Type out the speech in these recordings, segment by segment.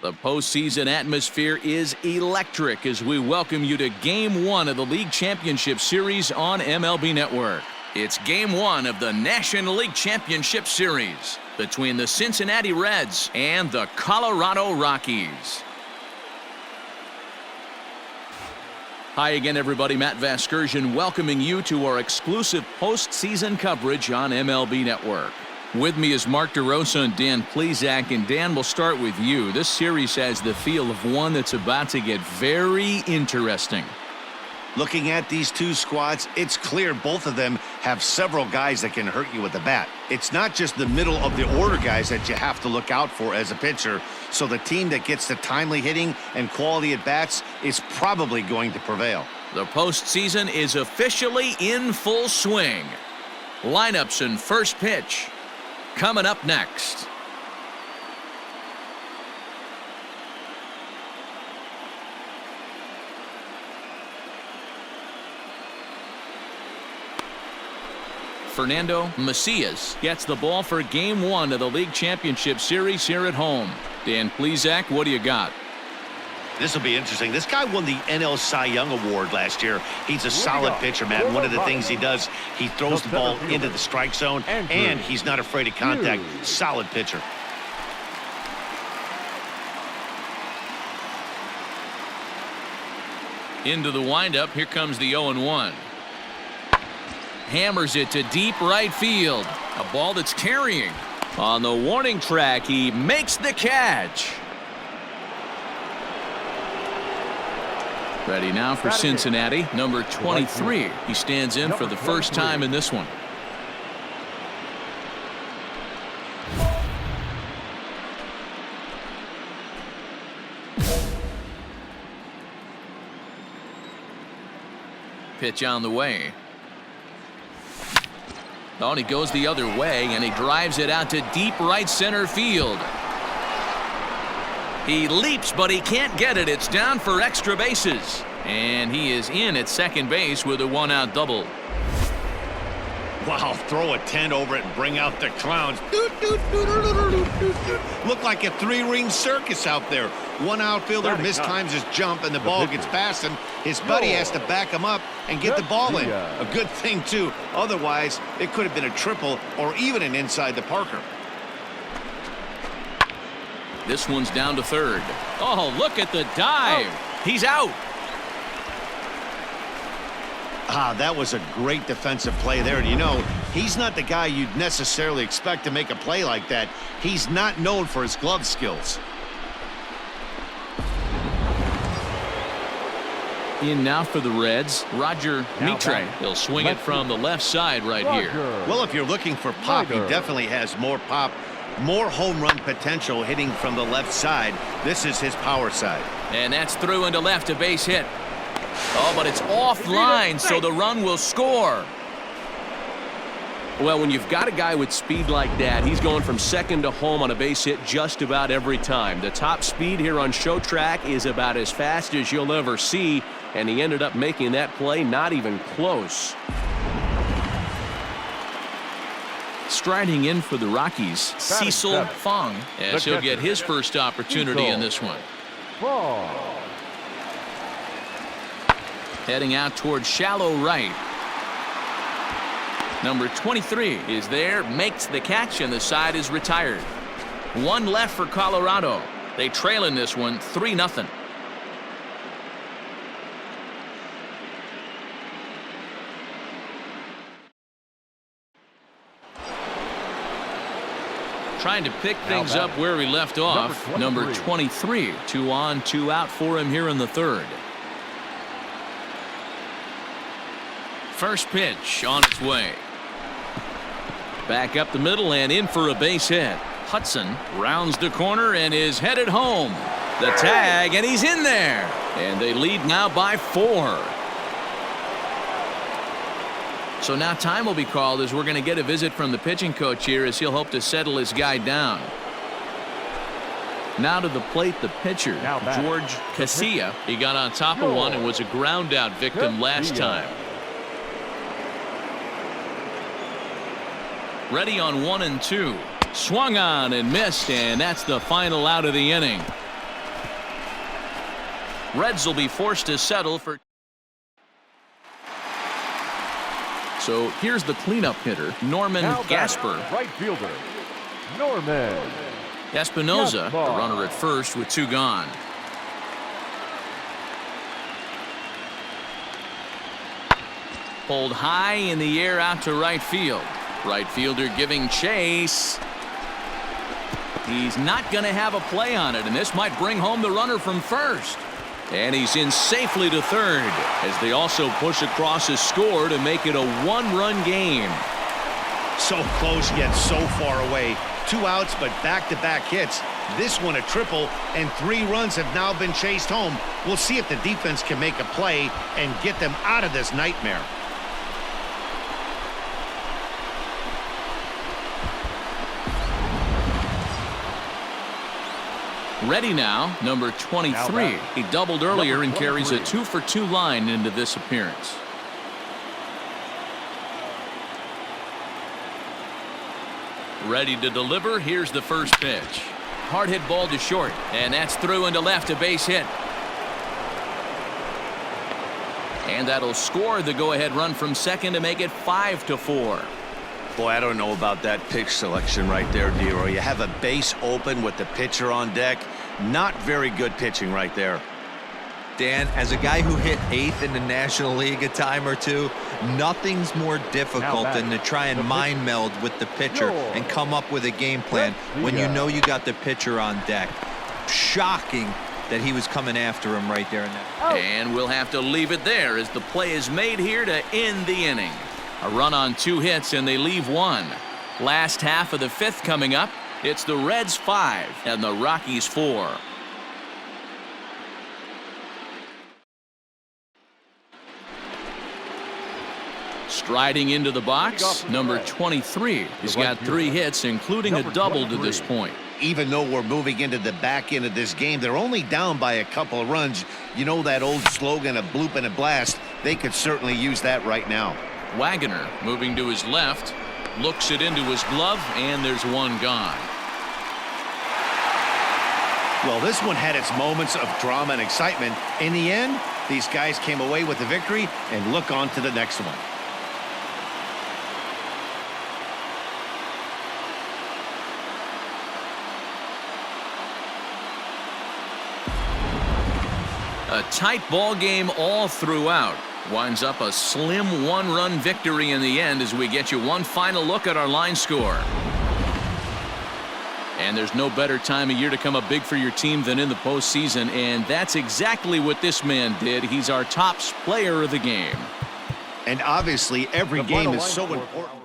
The postseason atmosphere is electric as we welcome you to Game 1 of the League Championship Series on MLB Network. It's Game 1 of the National League Championship Series between the Cincinnati Reds and the Colorado Rockies. Hi again, everybody. Matt Vasgersian welcoming you to our exclusive postseason coverage on MLB Network. With me is Mark DeRosa and Dan Plesac, and Dan, we'll start with you. This series has the feel of one that's about to get very interesting. Looking at these two squads, it's clear both of them have several guys that can hurt you with the bat. It's not just the middle of the order guys that you have to look out for as a pitcher. So the team that gets the timely hitting and quality at bats is probably going to prevail. The postseason is officially in full swing. Lineups and first pitch coming up next. Fernando Macias gets the ball for Game 1 of the League Championship Series here at home. Dan Plesac, what do you got? This will be interesting. This guy won the NL Cy Young Award last year. He's a solid pitcher, man. One of the things he does, he throws the ball into the strike zone, and he's not afraid of contact. Solid pitcher. Into the windup. Here comes the 0-1. Hammers it to deep right field. A ball that's carrying. On the warning track, he makes the catch. Ready now for Cincinnati, number 23. He stands in for the first time in this one. Pitch on the way. Oh, and he goes the other way, and he drives it out to deep right center field. He leaps, but he can't get it. It's down for extra bases. And he is in at second base with a one-out double. Wow, throw a tent over it and bring out the clowns. Look like a three-ring circus out there. One outfielder mistimes his jump, and the ball gets past him. His buddy has to back him up and get the ball in. A good thing, too. Otherwise, it could have been a triple or even an inside the Parker. This one's down to third. Oh, look at the dive. He's out. That was a great defensive play there. You know, he's not the guy you'd necessarily expect to make a play like that. He's not known for his glove skills. In now for the Reds, Roger Mitre. He'll swing it from the left side right here. Well, if you're looking for pop, he definitely has more pop, more home run potential hitting from the left side. This is his power side. And that's through into left, a base hit. Oh, but it's offline, so the run will score. Well, when you've got a guy with speed like that, he's going from second to home on a base hit just about every time. The top speed here on show track is about as fast as you'll ever see, and he ended up making that play not even close. Striding in for the Rockies, Cecil Fong, as he'll get his first opportunity in this one. Heading out towards shallow right. Number 23 is there, makes the catch, and the side is retired. One left for Colorado. They trail in this one 3-0. Trying to pick things up where we left off. Number 23, 2 on, 2 out for him here in the third. First pitch on its way. Back up the middle and in for a base hit. Hudson rounds the corner and is headed home. The tag, and he's in there. And they lead now by 4. So now time will be called as we're going to get a visit from the pitching coach here as he'll hope to settle his guy down. Now to the plate, the pitcher, George Casilla. He got on top of one and was a ground out victim last time. Ready on 1 and 2. Swung on and missed, and that's the final out of the inning. Reds will be forced to settle for. So here's the cleanup hitter, Norman Gasper. Right fielder, Norman Espinoza, the runner at first with 2 gone. Pulled high in the air out to right field. Right fielder giving chase. He's not going to have a play on it, and this might bring home the runner from first. And he's in safely to third as they also push across a score to make it a 1-run game. So close yet so far away. 2 outs, but back-to-back hits. This one a triple, and 3 runs have now been chased home. We'll see if the defense can make a play and get them out of this nightmare. Ready now, number 23. He doubled earlier and carries a 2-for-2 line into this appearance. Ready to deliver. Here's the first pitch. Hard hit ball to short, and that's through into left, a base hit. And that'll score the go-ahead run from second to make it 5-4. Boy, I don't know about that pitch selection right there, Dero. You have a base open with the pitcher on deck. Not very good pitching right there. Dan, as a guy who hit 8th in the National League a time or two, nothing's more difficult than to try and mind meld with the pitcher and come up with a game plan when you know you got the pitcher on deck. Shocking that he was coming after him right there. And we'll have to leave it there as the play is made here to end the inning. A run on 2 hits, and they leave 1. Last half of the 5th coming up. It's the Reds 5 and the Rockies 4. Striding into the box, number 23. He's got 3 hits, including a double to this point. Even though we're moving into the back end of this game, they're only down by a couple of runs. You know that old slogan, a bloop and a blast. They could certainly use that right now. Wagoner moving to his left, looks it into his glove, and there's 1 gone. Well, this one had its moments of drama and excitement. In the end, these guys came away with the victory and look on to the next one. A tight ball game all throughout. Winds up a slim 1-run victory in the end as we get you one final look at our line score. And there's no better time of year to come up big for your team than in the postseason, and that's exactly what this man did. He's our top player of the game. And obviously every game is so important.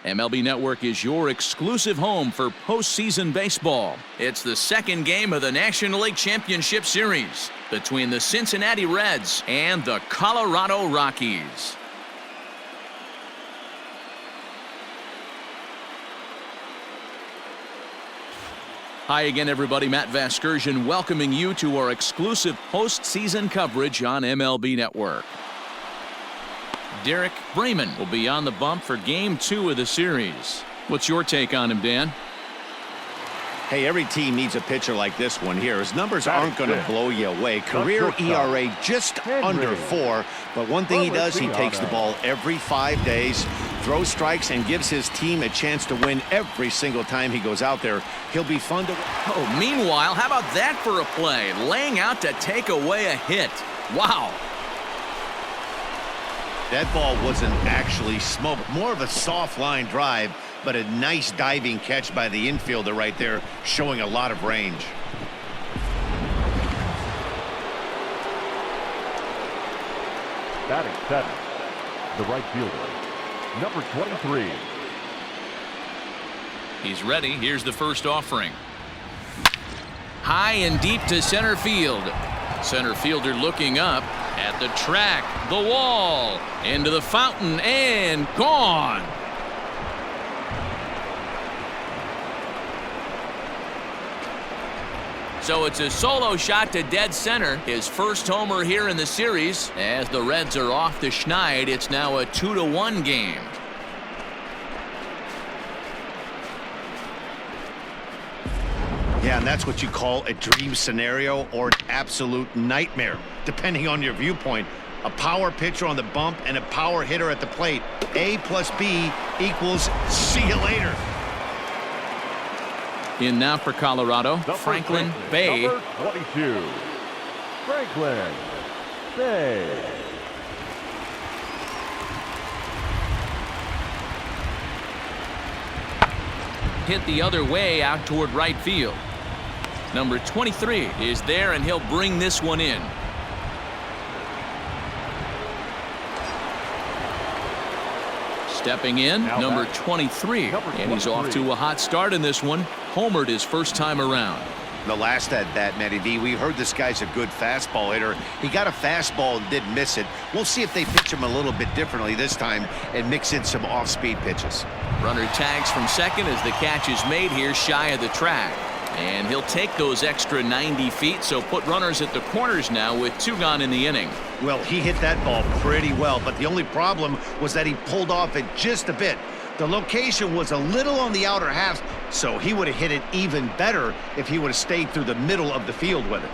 MLB Network is your exclusive home for postseason baseball. It's the second game of the National League Championship Series between the Cincinnati Reds and the Colorado Rockies. Hi again, everybody. Matt Vasgersian welcoming you to our exclusive postseason coverage on MLB Network. Derek Bremen will be on the bump for Game 2 of the series. What's your take on him, Dan? Hey, every team needs a pitcher like this one here. His numbers aren't going to blow you away. Career ERA just under 4. But one thing he does, he takes the ball every 5 days. throws strikes and gives his team a chance to win every single time he goes out there. He'll be fun to... Oh, meanwhile, how about that for a play? Laying out to take away a hit. Wow. That ball wasn't actually smoked. More of a soft line drive, but a nice diving catch by the infielder right there, showing a lot of range. Batting seventh, the right fielder, number 23. He's ready. Here's the first offering. High and deep to center field. Center fielder looking up at the track, the wall, into the fountain, and gone. So it's a solo shot to dead center. His first homer here in the series. As the Reds are off the schneid, it's now a 2-1 game. Yeah, and that's what you call a dream scenario or an absolute nightmare, depending on your viewpoint. A power pitcher on the bump and a power hitter at the plate. A plus B equals see you later. In now for Colorado, Franklin Bay. Number 22, Franklin Bay. Hit the other way out toward right field. Number 23 is there, and he'll bring this one in. Stepping in, number 23, and he's off to a hot start in this one. Homered his first time around. The last at bat, Matty V, we heard this guy's a good fastball hitter. He got a fastball and did miss it. We'll see if they pitch him a little bit differently this time and mix in some off-speed pitches. Runner tags from second as the catch is made here shy of the track. And he'll take those extra 90 feet, so put runners at the corners now with 2 gone in the inning. Well, he hit that ball pretty well, but the only problem was that he pulled off it just a bit. The location was a little on the outer half, so he would have hit it even better if he would have stayed through the middle of the field with it.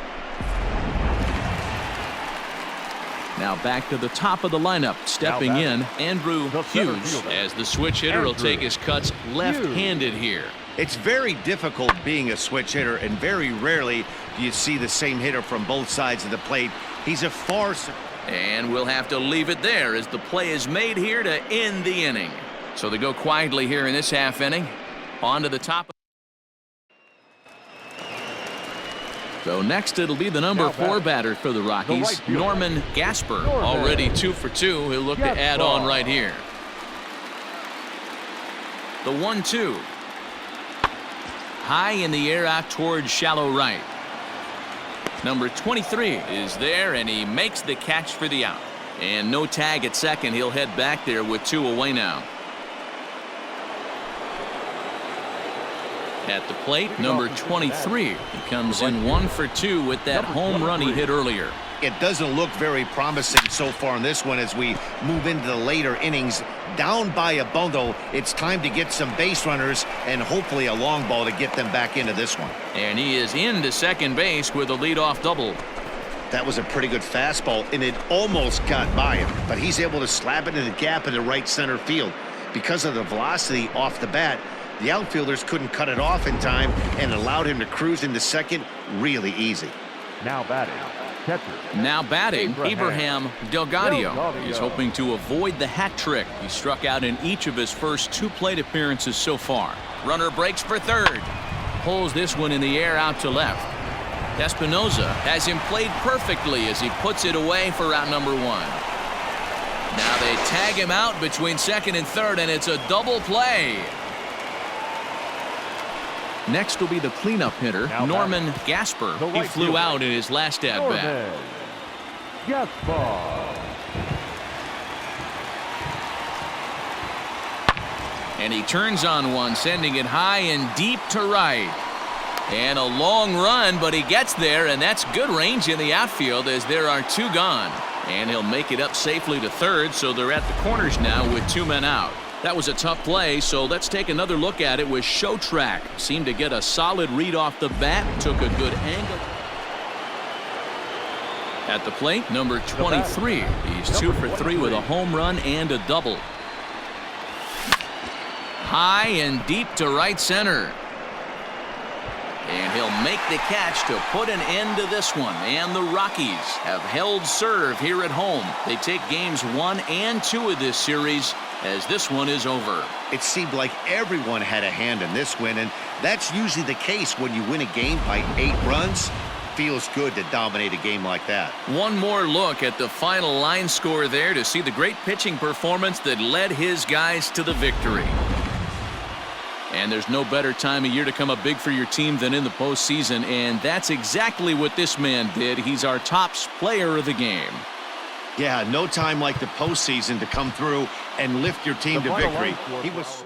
Now back to the top of the lineup. Stepping in, Andrew Hughes, as the switch hitter will take his cuts left-handed here. It's very difficult being a switch hitter, and very rarely do you see the same hitter from both sides of the plate. He's a farce. And we'll have to leave it there as the play is made here to end the inning. So they go quietly here in this half inning. On to the top. So next it'll be the number 4 batter for the Rockies, Norman Gasper. Already 2 for 2. He'll look to add on right here. The 1-2. High in the air out towards shallow right. Number 23 is there, and he makes the catch for the out. And no tag at second. He'll head back there with 2 away now. At the plate, number 23. He comes in 1 for 2 with that home run he hit earlier. It doesn't look very promising so far in this one as we move into the later innings. Down by a bundle, it's time to get some base runners and hopefully a long ball to get them back into this one. And he is into second base with a leadoff double. That was a pretty good fastball, and it almost got by him, but he's able to slap it in the gap in the right center field. Because of the velocity off the bat, the outfielders couldn't cut it off in time and allowed him to cruise into second really easy. Now batting, catcher. Now batting, Abraham Delgado. He's hoping to avoid the hat trick. He struck out in each of his first 2 plate appearances so far. Runner breaks for third. Pulls this one in the air out to left. Espinoza has him played perfectly as he puts it away for out number 1. Now they tag him out between second and third, and it's a double play. Next will be the cleanup hitter, Norman Gasper. He flew out in his last at-bat. Gasper. And he turns on one, sending it high and deep to right. And a long run, but he gets there, and that's good range in the outfield as there are 2 gone. And he'll make it up safely to third, so they're at the corners now with 2 men out. That was a tough play, so let's take another look at it with Show Track. Seemed to get a solid read off the bat, took a good angle. At the plate, number 23. He's 2 for 3 with a home run and a double. high and deep to right center. And he'll make the catch to put an end to this one. And the Rockies have held serve here at home. They take games 1 and 2 of this series as this one is over. It seemed like everyone had a hand in this win, and that's usually the case when you win a game by 8 runs. Feels good to dominate a game like that. One more look at the final line score there to see the great pitching performance that led his guys to the victory. And there's no better time of year to come up big for your team than in the postseason, and that's exactly what this man did. He's our top player of the game. Yeah, no time like the postseason to come through and lift your team to victory. He was.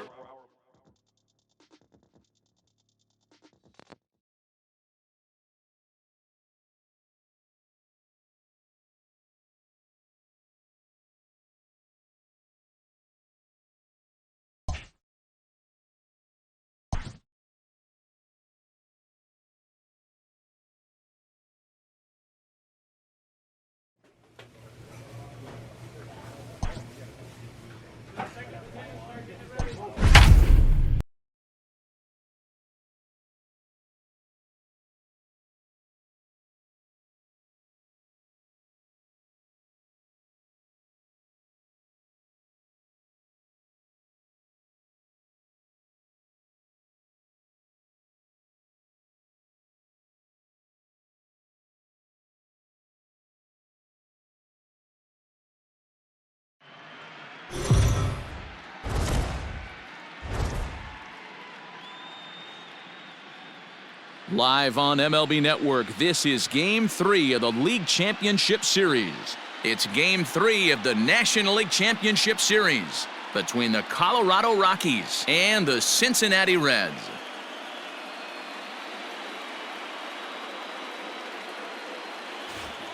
Live on MLB Network, this is Game 3 of the League Championship Series. It's Game 3 of the National League Championship Series between the Colorado Rockies and the Cincinnati Reds.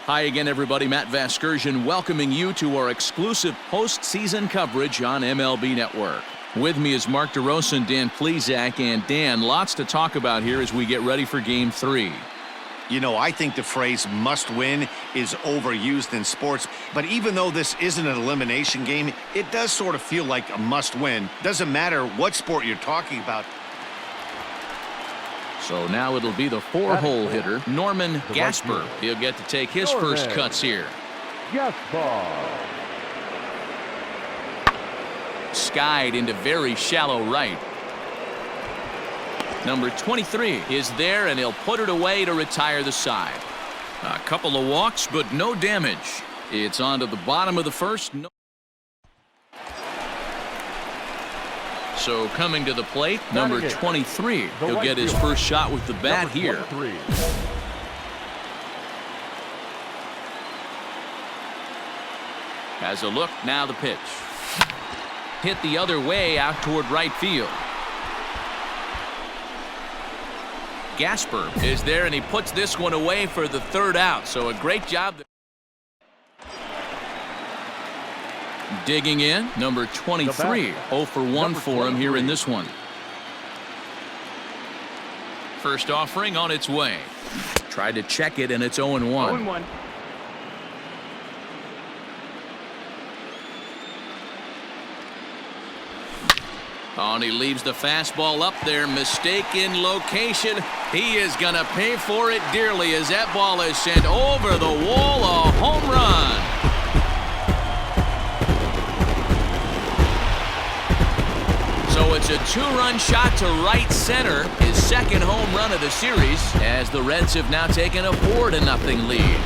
Hi again, everybody. Matt Vasgersian welcoming you to our exclusive postseason coverage on MLB Network. With me is Mark DeRosa and Dan Plesac. And Dan, lots to talk about here as we get ready for Game 3. You know, I think the phrase must win is overused in sports, but even though this isn't an elimination game, it does sort of feel like a must win. Doesn't matter what sport you're talking about. So now it'll be the 4-hole hitter, Norman Gasper. He'll get to take his first cuts here. Gasper. Skied into very shallow right. Number 23 is there, and he'll put it away to retire the side. A couple of walks, but no damage. It's on to the bottom of the first. So coming to the plate, number 23. He'll get his first shot with the bat here. Has a look, now the pitch. Hit the other way out toward right field. Gasper is there, and he puts this one away for the third out. So a great job. Digging in, number 23. 0 for 1 for him here in this one. First offering on its way. Tried to check it, and it's 0-1. 0-1. Oh, and he leaves the fastball up there. Mistaken location. He is going to pay for it dearly as that ball is sent over the wall. A home run. So it's a 2-run shot to right center. His second home run of the series as the Reds have now taken a 4-0 lead.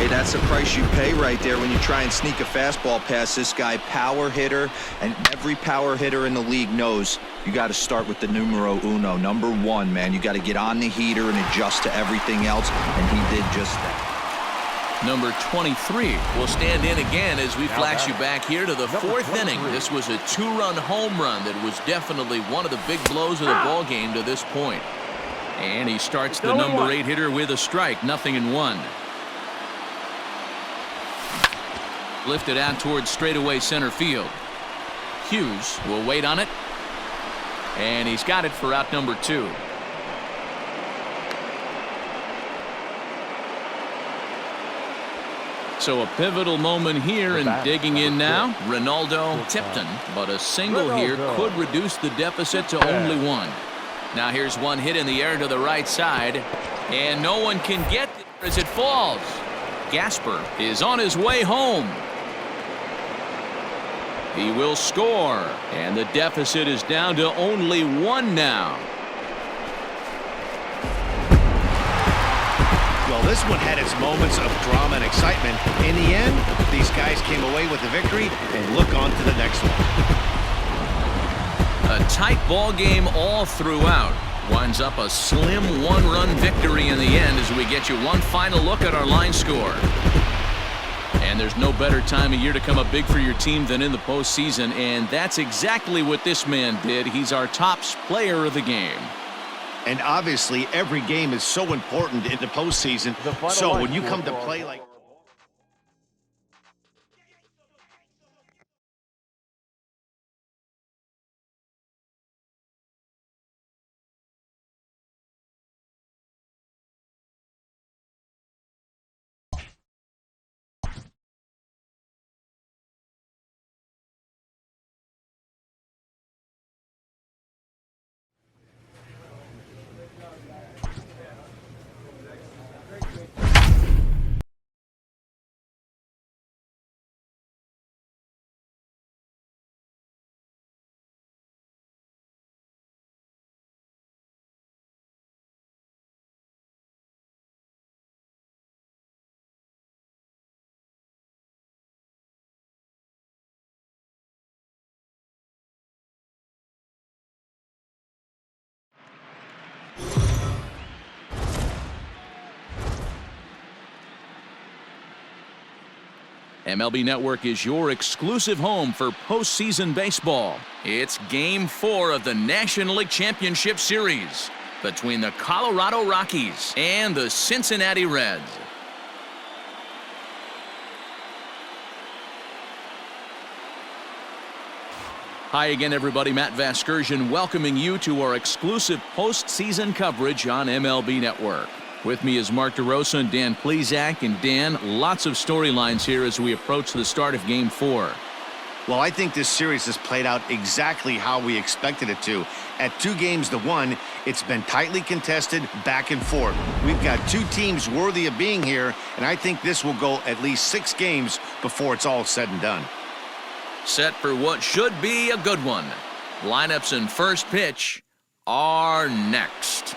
That's the price you pay right there when you try and sneak a fastball past this guy. Power hitter, and every power hitter in the league knows you got to start with the numero uno, number 1, man. You got to get on the heater and adjust to everything else, and he did just that. Number 23 will stand in again as we flash you back here to the 4th inning. This was a 2-run home run that was definitely one of the big blows of the ball game to this point. And he starts the number 8 hitter with a strike, 0-1. Lifted out towards straightaway center field. Hughes will wait on it. And he's got it for out number 2. So a pivotal moment here, and digging in now, Ronaldo Tipton. But a single here could reduce the deficit to only one. Now here's one hit in the air to the right side, and no one can get there as it falls. Gasper is on his way home. He will score, and the deficit is down to only one now. Well, this one had its moments of drama and excitement. In the end, these guys came away with the victory and look on to the next one. A tight ball game all throughout. Winds up a slim one-run victory in the end as we get you one final look at our line score. And there's no better time of year to come up big for your team than in the postseason, and that's exactly what this man did. He's our top player of the game. And obviously, every game is so important in the postseason. So when you come to play like... MLB Network is your exclusive home for postseason baseball. It's Game 4 of the National League Championship Series between the Colorado Rockies and the Cincinnati Reds. Hi again, everybody. Matt Vasgersian welcoming you to our exclusive postseason coverage on MLB Network. With me is Mark DeRosa and Dan Plesac. And Dan, lots of storylines here as we approach the start of Game 4. Well, I think this series has played out exactly how we expected it to. At 2-1, it's been tightly contested, back and forth. We've got two teams worthy of being here, and I think this will go at least 6 games before it's all said and done. Set for what should be a good one. Lineups and first pitch are next.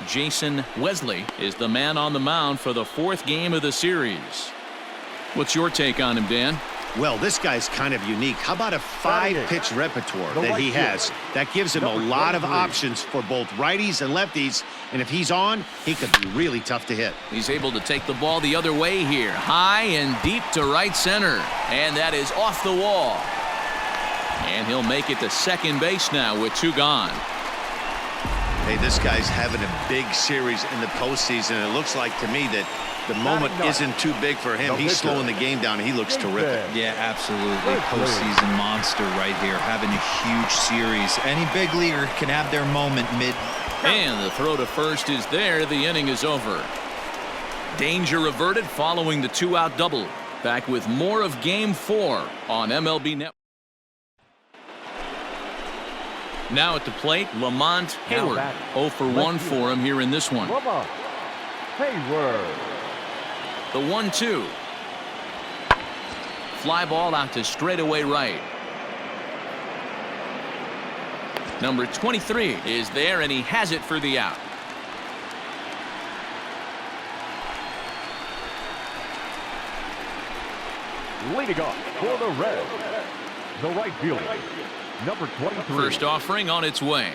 Jason Wesley is the man on the mound for the 4th game of the series. What's your take on him, Dan? Well, this guy's kind of unique. How about a 5-pitch repertoire that he has? That gives him a lot of options for both righties and lefties, and if he's on, he could be really tough to hit. He's able to take the ball the other way here, high and deep to right center, and that is off the wall. And he'll make it to second base now with 2 gone. Hey, this guy's having a big series in the postseason. It looks like to me that the moment isn't too big for him. He's slowing the game down. He looks terrific. Yeah, absolutely. Postseason monster right here, having a huge series. Any big leaguer can have their moment mid. And the throw to first is there. The inning is over. Danger averted following the 2-out double. Back with more of Game 4 on MLB Network. Now at the plate, Lamont Hayward. 0 for 1 for him here in this one. Hayward. The 1-2. Fly ball out to straightaway right. Number 23 is there, and he has it for the out. Leading off for the Reds, the right fielder, number 23. First offering on its way.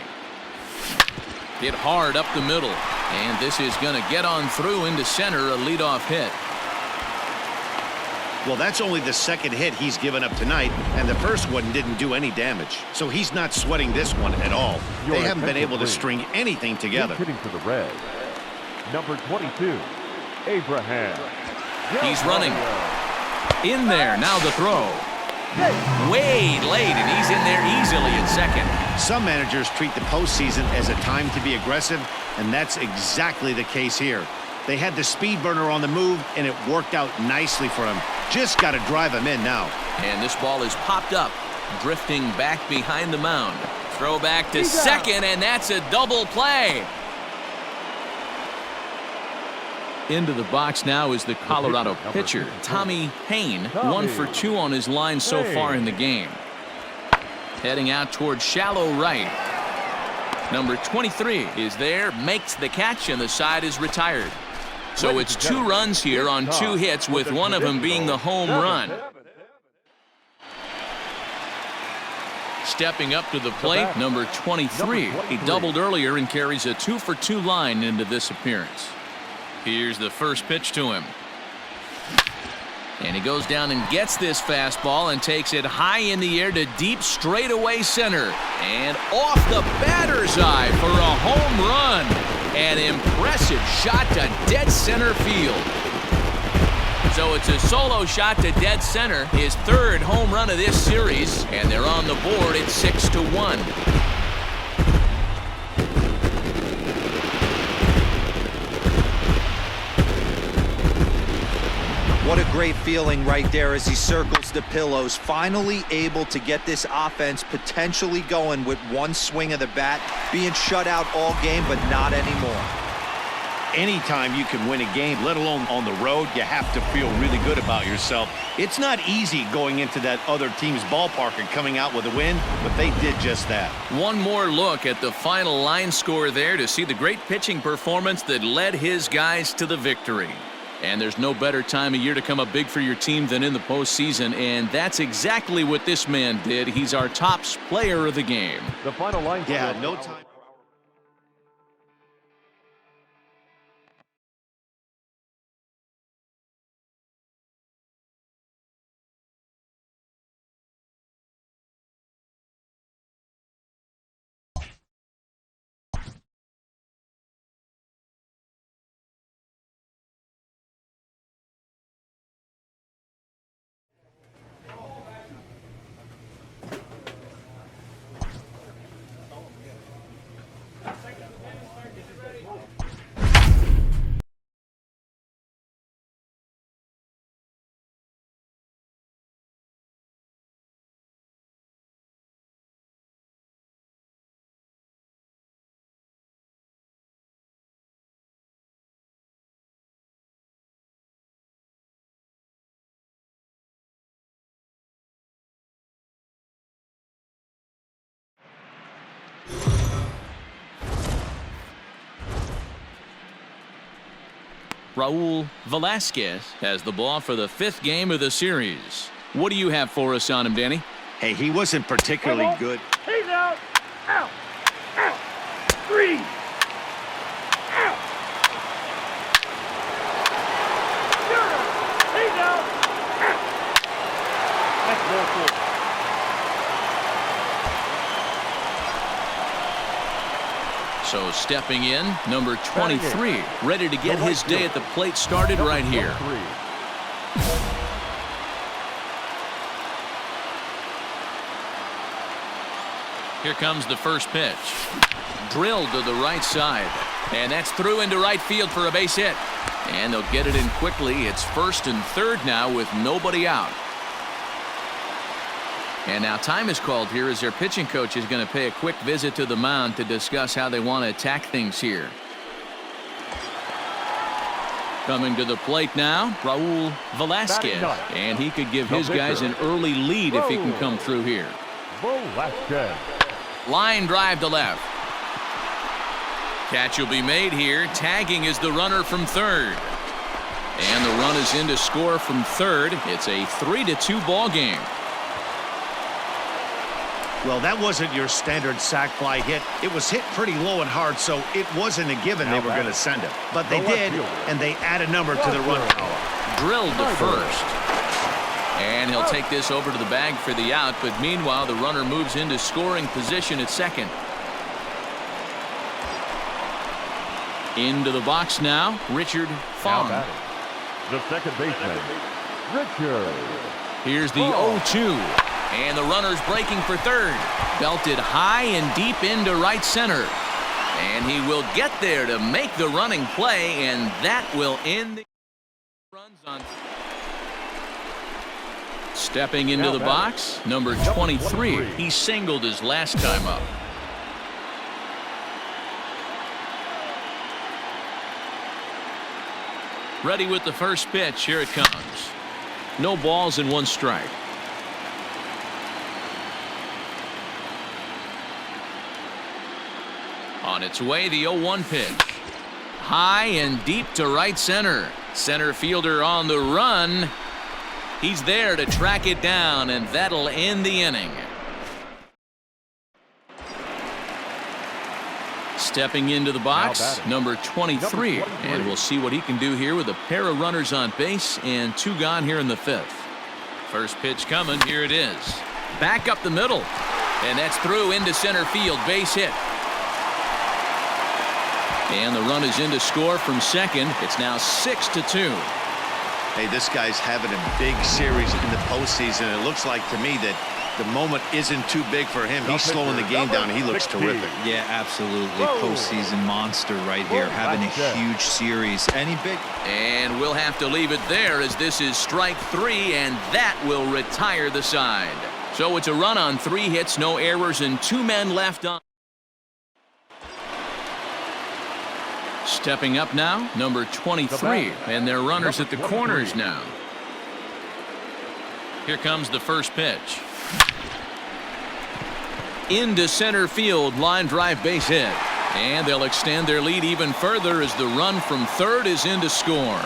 Hit hard up the middle, and this is going to get on through into center, a leadoff hit. Well, that's only the second hit he's given up tonight, and the first one didn't do any damage. So he's not sweating this one at all. They haven't been able to string anything together. Hitting for the Reds, number 22, Abraham. He's running. In there, now the throw. Way late, and he's in there easily at second. Some managers treat the postseason as a time to be aggressive, and that's exactly the case here. They had the speed burner on the move, and it worked out nicely for him. Just got to drive him in now. And this ball is popped up, drifting back behind the mound. Throw back to second, and that's a double play. Into the box now is the Colorado pitcher, Tommy Payne. 1 for 2 on his line so far in the game. Heading out towards shallow right. Number 23 is there, makes the catch, and the side is retired. So it's 2 runs here on 2 hits, with one of them being the home run. Stepping up to the plate, number 23. He doubled earlier and carries a 2 for 2 line into this appearance. Here's the first pitch to him. And he goes down and gets this fastball and takes it high in the air to deep straightaway center. And off the batter's eye for a home run. An impressive shot to dead center field. So it's a solo shot to dead center, his 3rd home run of this series, and they're on the board at 6-1. What a great feeling right there as he circles the pillows, finally able to get this offense potentially going with one swing of the bat, being shut out all game, but not anymore. Anytime you can win a game, let alone on the road, you have to feel really good about yourself. It's not easy going into that other team's ballpark and coming out with a win, but they did just that. One more look at the final line score there to see the great pitching performance that led his guys to the victory. And there's no better time of year to come up big for your team than in the postseason, and that's exactly what this man did. He's our top player of the game. The final line. Yeah, no time. Raul Velasquez has the ball for the 5th game of the series. What do you have for us on him, Danny? Hey, he wasn't particularly good. He's out. Out. Out. 3. Out. He's out. Out. That's ball 4. So stepping in, number 23, ready to get his day at the plate started right here. Here comes the first pitch. Drilled to the right side. And that's through into right field for a base hit. And they'll get it in quickly. It's 1st and 3rd now with nobody out. And now time is called here as their pitching coach is going to pay a quick visit to the mound to discuss how they want to attack things here. Coming to the plate now, Raul Velasquez. And he could give his guys an early lead if he can come through here. Velasquez. Line drive to left. Catch will be made here. Tagging is the runner from 3rd. And the run is in to score from 3rd. It's a 3-2 ball game. Well, that wasn't your standard sac fly hit. It was hit pretty low and hard, so it wasn't a given they were going to send it. But they did, and they add a number to the run power. Drilled to first. And he'll take this over to the bag for the out, but meanwhile the runner moves into scoring position at second. Into the box now, Richard Fong. The second baseman, Richard. Here's the 0-2. And the runner's breaking for 3rd. Belted high and deep into right center. And he will get there to make the running play, and that will end the runs on. Stepping into the box, number 23. He singled his last time up. Ready with the first pitch. Here it comes. No balls and 1 strike. On its way, the 0-1 pitch. High and deep to right center. Center fielder on the run. He's there to track it down, and that'll end the inning. Stepping into the box, number 23. And we'll see what he can do here with a pair of runners on base and 2 gone here in the 5th. First pitch coming. Here it is. Back up the middle. And that's through into center field. Base hit. And the run is in to score from second. It's now 6-2. Hey, this guy's having a big series in the postseason. It looks like to me that the moment isn't too big for him. He's slowing the game down. He looks terrific. Yeah, absolutely. Postseason monster right here, having a huge series. Any big? And we'll have to leave it there as this is strike 3, and that will retire the side. So it's a run on 3 hits, no errors, and 2 men left on. Stepping up now, number 23, and they're runners at the corners now. Here comes the first pitch. Into center field, line drive, base hit. And they'll extend their lead even further as the run from third is in to score.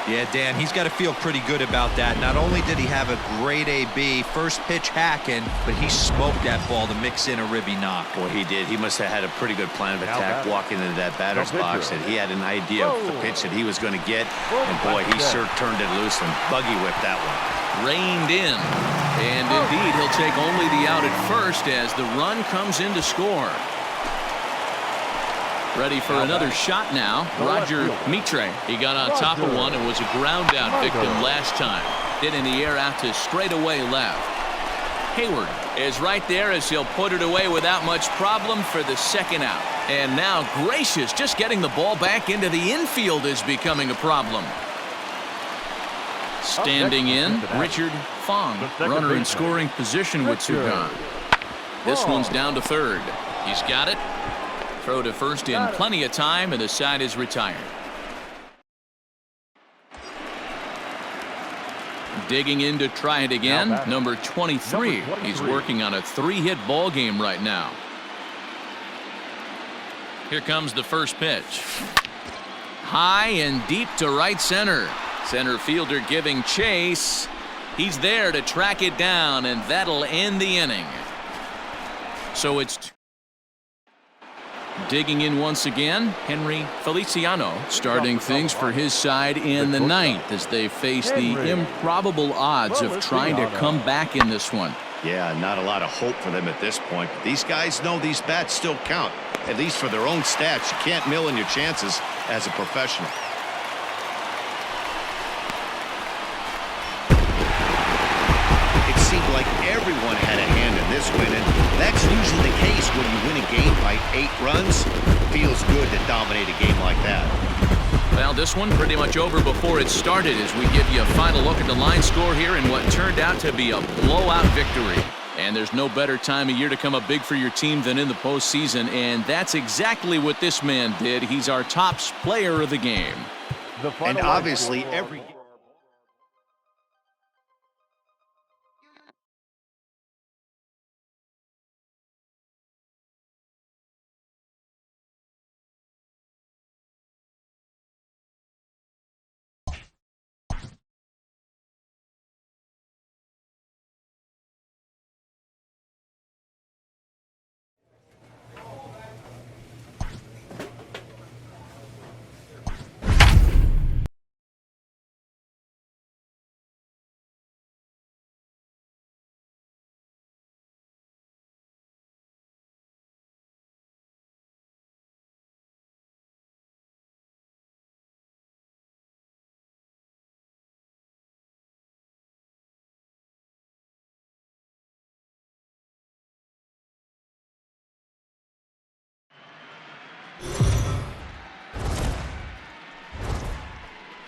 Yeah, Dan, he's got to feel pretty good about that. Not only did he have a great AB, first pitch hacking, but he smoked that ball to mix in a ribby knock. Boy, he did. He must have had a pretty good plan of attack walking into that batter's box, and he had an idea of the pitch that he was going to get. And boy, he sure turned it loose and buggy whipped that one. Reined in. And indeed, he'll take only the out at first as the run comes in to score. Ready for another shot now. Roger Mitre. He got on top of one and was a ground out victim last time. Hit in the air out to straightaway left. Hayward is right there as he'll put it away without much problem for the second out. And now Gracious just getting the ball back into the infield is becoming a problem. Standing in, Richard Fong, runner in scoring position with 2 gone. This one's down to third. He's got it. Throw to first in plenty of time, and the side is retired. Digging in to try it again, number 23. He's working on a 3-hit ball game right now. Here comes the first pitch. High and deep to right center. Center fielder giving chase. He's there to track it down, and that'll end the inning. So it's digging in once again, Henry Feliciano starting things for his side in the 9th as they face the improbable odds of trying to come back in this one. Yeah, not a lot of hope for them at this point. But these guys know these bats still count, at least for their own stats. You can't mill in your chances as a professional. It seemed like everyone had a hand in this win, and that's usually the case when you win a game by 8 runs. Feels good to dominate a game like that. Well, this one pretty much over before it started as we give you a final look at the line score here in what turned out to be a blowout victory. And there's no better time of year to come up big for your team than in the postseason, and that's exactly what this man did. He's our top player of the game. And obviously every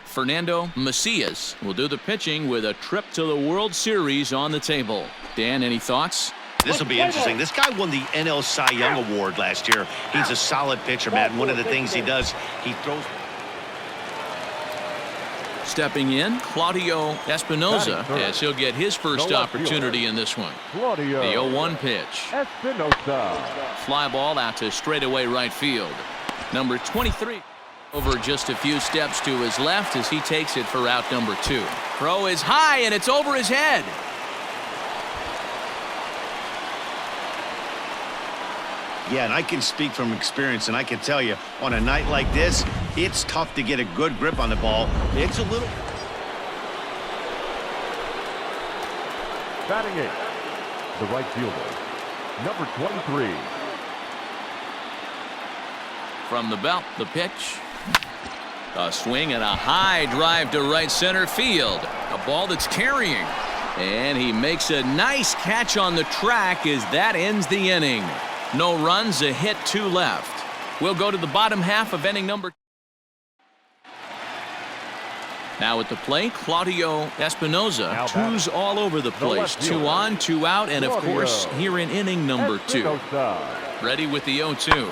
Fernando Macias will do the pitching with a trip to the World Series on the table. Dan, any thoughts? This will be interesting. This guy won the NL Cy Young Award last year. He's a solid pitcher, Matt. And one of the things he does, he throws. Stepping in, Claudio Espinoza, as he'll get his first opportunity in this one. The 0-1 pitch. Fly ball out to straightaway right field. Number 23 over just a few steps to his left as he takes it for out number 2. Throw is high and it's over his head. Yeah, and I can speak from experience, and I can tell you, on a night like this, it's tough to get a good grip on the ball. It's a little... Batting it, the right fielder, number 23. From the belt, the pitch. A swing and a high drive to right center field. A ball that's carrying. And he makes a nice catch on the track as that ends the inning. No runs, a hit, 2 left. We'll go to the bottom half of inning number. Now at the plate, Claudio Espinoza. 2s all over the place. 2 on, 2 out, and of course, here in inning number 2. Ready with the 0-2.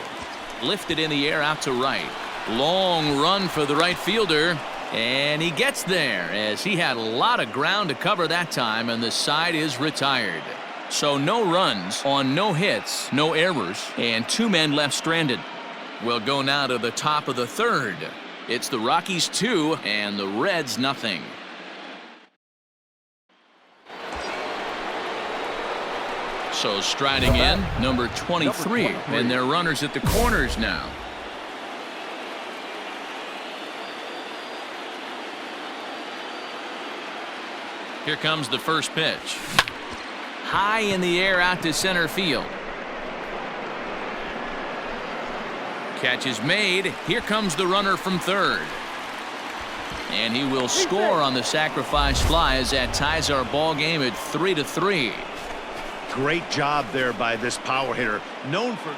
Lifted in the air out to right. Long run for the right fielder. And he gets there as he had a lot of ground to cover that time, and the side is retired. So no runs on no hits, no errors, and 2 men left stranded. We'll go now to the top of the 3rd. It's the Rockies 2 and the Reds nothing. So striding in, number 23, and their runners at the corners now. Here comes the first pitch. High in the air out to center field. Catch is made. Here comes the runner from 3rd. And he will score on the sacrifice fly as that ties our ball game at 3-3. Great job there by this power hitter, known for...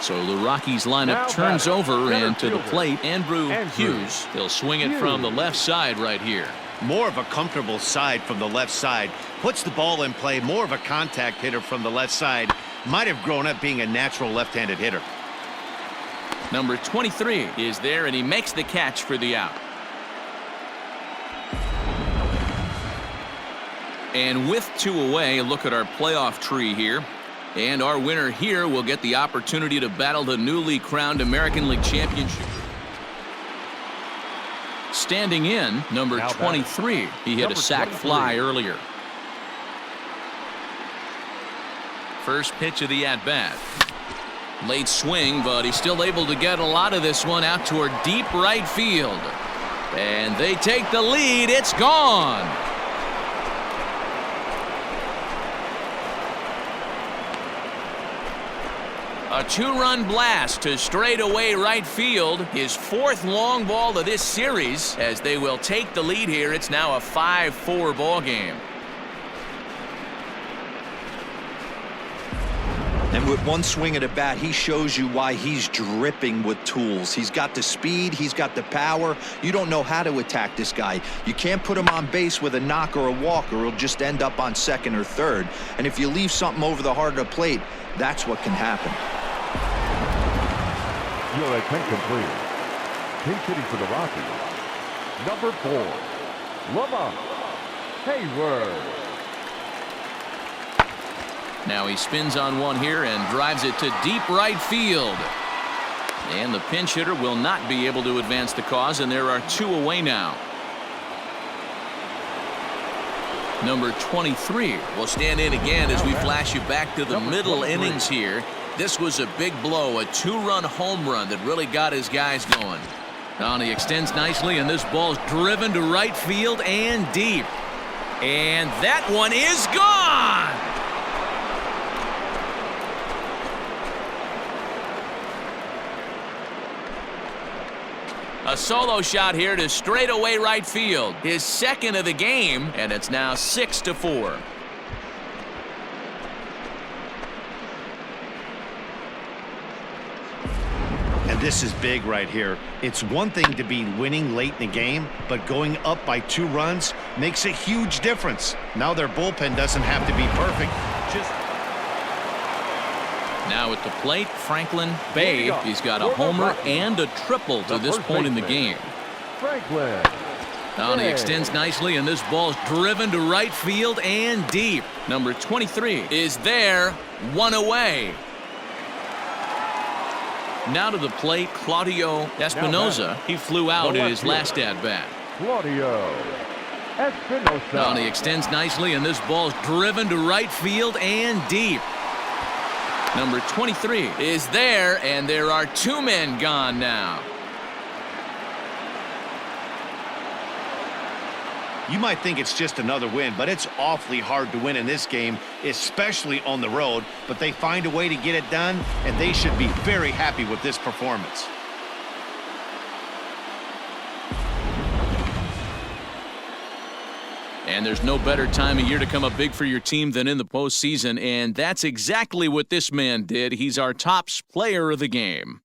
So the Rockies lineup turns over, and to the plate, Andrew Hughes. He'll swing it from the left side right here. More of a comfortable side from the left side. Puts the ball in play. More of a contact hitter from the left side. Might have grown up being a natural left-handed hitter. Number 23 is there, and he makes the catch for the out. And with 2 away, look at our playoff tree here. And our winner here will get the opportunity to battle the newly crowned American League Championship. Standing in, number 23. He hit a sac fly earlier. First pitch of the at-bat. Late swing, but he's still able to get a lot of this one out toward deep right field. And they take the lead. It's gone. A 2-run blast to straightaway right field. His 4th long ball of this series as they will take the lead here. It's now a 5-4 ball game. And with one swing at a bat, he shows you why he's dripping with tools. He's got the speed, he's got the power. You don't know how to attack this guy. You can't put him on base with a knock or a walk, or he'll just end up on 2nd or 3rd. And if you leave something over the heart of the plate, that's what can happen. Your attention, please. Pinch hitting for the Rockies, number 4, Lamont Hayward. Now he spins on one here and drives it to deep right field. And the pinch hitter will not be able to advance the cause, and there are 2 away now. Number 23 will stand in again as we flash you back to the middle innings here. This was a big blow, a 2-run home run that really got his guys going. Now he extends nicely, and this ball's driven to right field and deep. And that one is gone! A solo shot here to straightaway right field. His 2nd of the game, and it's now 6-4. And This is big right here. It's one thing to be winning late in the game, but going up by 2 runs makes a huge difference. Now their bullpen doesn't have to be perfect. Now at the plate, Franklin Bay. He's got a homer and a triple to this point in the game. Franklin. Now he extends nicely, and this ball's driven to right field and deep. Number 23 is there, 1 away. Now to the plate, Claudio Espinoza. He flew out in his last at-bat. Claudio Espinoza. Now he extends nicely, and this ball's driven to right field and deep. Number 23 is there, and there are 2 men gone now. You might think it's just another win, but it's awfully hard to win in this game, especially on the road. But they find a way to get it done, and they should be very happy with this performance. And there's no better time of year to come up big for your team than in the postseason, and that's exactly what this man did. He's our top player of the game.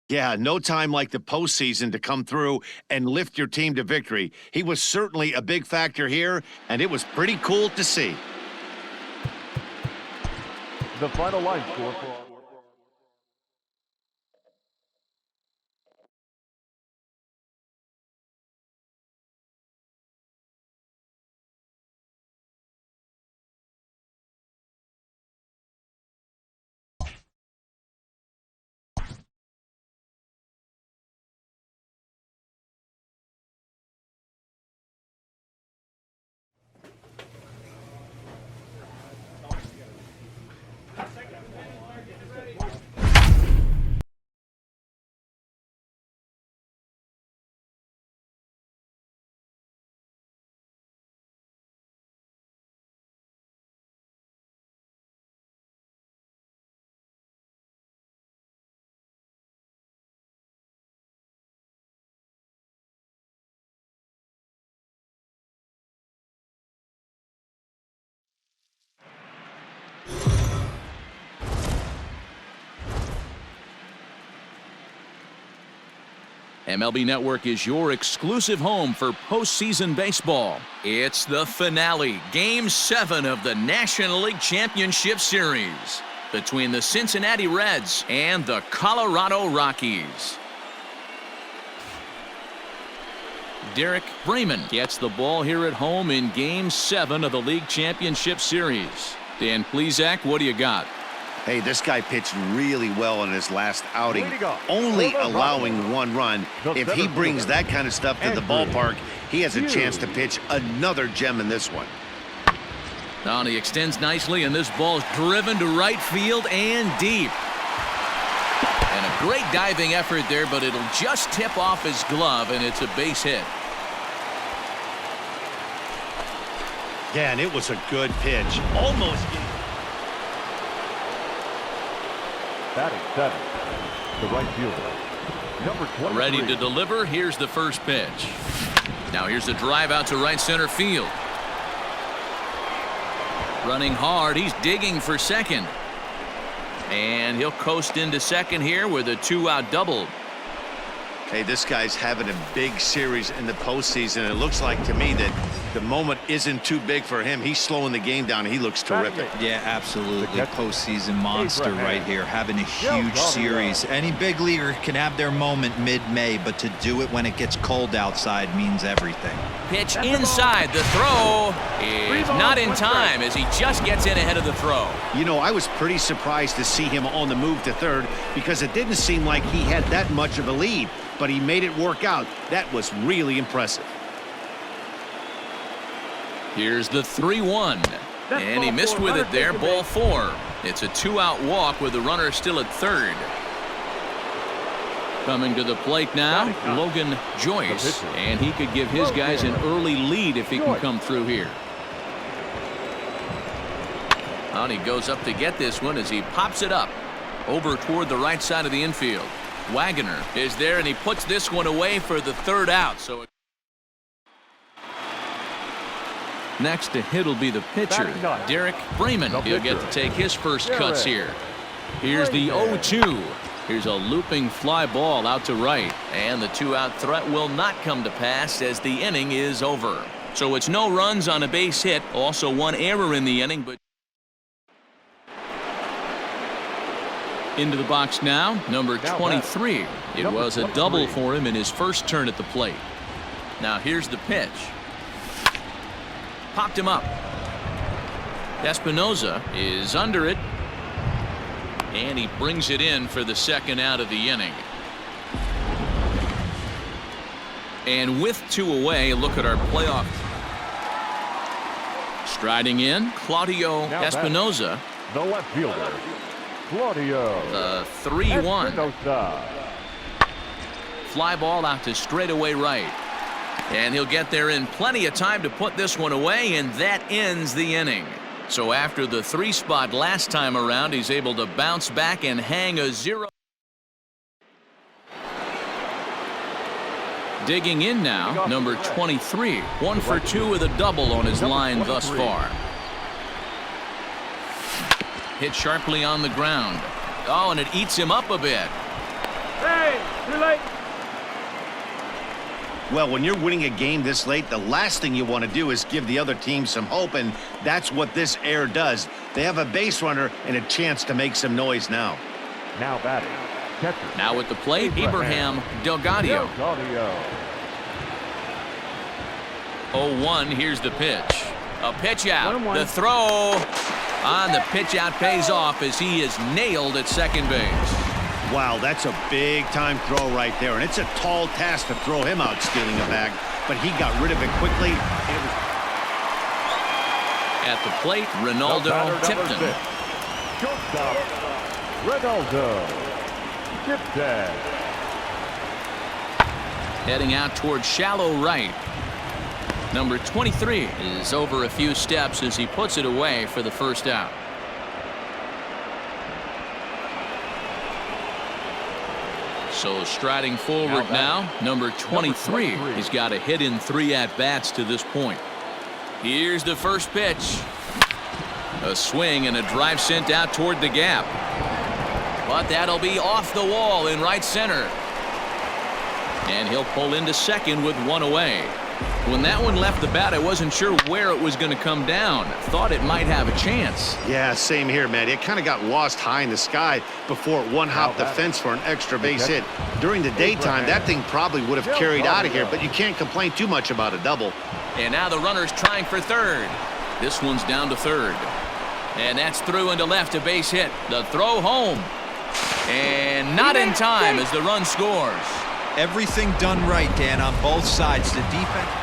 Yeah, no time like the postseason to come through and lift your team to victory. He was certainly a big factor here, and it was pretty cool to see. The final line score for MLB Network is your exclusive home for postseason baseball. It's the finale, Game 7 of the National League Championship Series between the Cincinnati Reds and the Colorado Rockies. Derek Freeman gets the ball here at home in Game 7 of the League Championship Series. Dan Plesac, what do you got? Hey, this guy pitched really well in his last outing, only allowing 1 run. If he brings that kind of stuff to the ballpark, he has a chance to pitch another gem in this one. Now he extends nicely, and this ball's driven to right field and deep. And a great diving effort there, but it'll just tip off his glove, and it's a base hit. Yeah, and it was a good pitch. Almost. batting 7, the right fielder, number 23. Ready to deliver. Here's the first pitch. Now here's a drive out to right center field. Running hard. He's digging for second. And he'll coast into second here with a 2-out double. Hey, this guy's having a big series in the postseason. It looks like to me that the moment isn't too big for him. He's slowing the game down. He looks terrific. Yeah, absolutely. Postseason monster right here, having a huge series. Any big leaguer can have their moment mid-May, but to do it when it gets cold outside means everything. Pitch inside. The throw is not in time as he just gets in ahead of the throw. You know, I was pretty surprised to see him on the move to third because it didn't seem like he had that much of a lead, but he made it work out. That was really impressive. Here's the 3-1. And he missed with it there. Ball 4. It's a 2-out walk with the runner still at third. Coming to the plate now, Logan Joyce. And he could give his guys an early lead if he can come through here. And he goes up to get this one as he pops it up over toward the right side of the infield. Wagner is there, and he puts this one away for the 3rd out. So next to hit will be the pitcher, Derek Freeman. He'll get to take his first cuts here. Here's the 0-2. Here's a looping fly ball out to right, and the 2-out threat will not come to pass as the inning is over. So it's no runs on a base hit, also one error in the inning, but into the box now, number 23. It was a double for him in his first turn at the plate. Now here's the pitch. Popped him up. Espinoza is under it, and he brings it in for the second out of the inning. And with 2 away, look at our playoff. Striding in, Claudio Espinoza. The left fielder, Claudio. The 3-1. Espinoza. Fly ball out to straightaway right. And he'll get there in plenty of time to put this one away, and that ends the inning. So after the 3 spot last time around, he's able to bounce back and hang a 0. Digging in now, number 23. 1 for 2 with a double on his line thus far. Hit sharply on the ground. Oh, and it eats him up a bit. Hey, too late. Well, when you're winning a game this late, the last thing you want to do is give the other team some hope, and that's what this error does. They have a base runner and a chance to make some noise now. Now batting, catcher. Now at the plate, Abraham Delgadio. 0-1, here's the pitch. A pitch out. 1-1. The throw on the pitch out pays off as he is nailed at second base. Wow, that's a big-time throw right there, and it's a tall task to throw him out stealing a bag, but he got rid of it quickly. At the plate, Ronaldo Tipton. Shortstop, Ronaldo Tipton. Heading out towards shallow right. Number 23 is over a few steps as he puts it away for the first out. So striding forward now, number 23. He's got a hit in 3 at-bats to this point. Here's the first pitch. A swing and a drive sent out toward the gap. But that'll be off the wall in right center. And he'll pull into second with 1 away. When that one left the bat, I wasn't sure where it was going to come down. Thought it might have a chance. Yeah, same here, man. It kind of got lost high in the sky before it one-hopped the fence for an extra base hit. During the daytime, that thing probably would have carried out of here, but you can't complain too much about a double. And now the runner's trying for third. This one's down to third. And that's through into left, a base hit. The throw home. And not in time as the run scores. Everything done right, Dan, on both sides. The defense.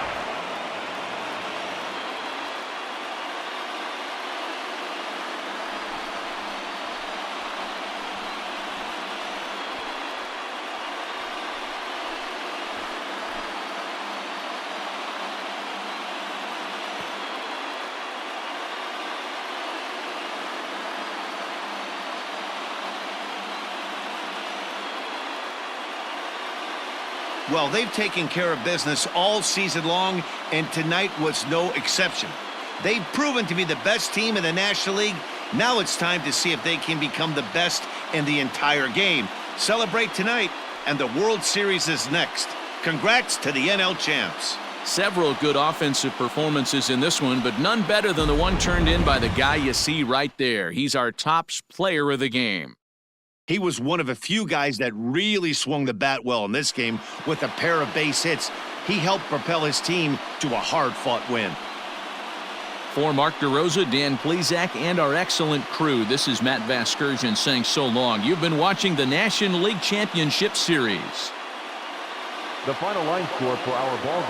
Well, they've taken care of business all season long, and tonight was no exception. They've proven to be the best team in the National League. Now it's time to see if they can become the best in the entire game. Celebrate tonight, and the World Series is next. Congrats to the NL champs. Several good offensive performances in this one, but none better than the one turned in by the guy you see right there. He's our top player of the game. He was one of a few guys that really swung the bat well in this game with a pair of base hits. He helped propel his team to a hard-fought win. For Mark DeRosa, Dan Plesac, and our excellent crew, this is Matt Vasgersian saying so long. You've been watching the National League Championship Series. The final line score for our ball game.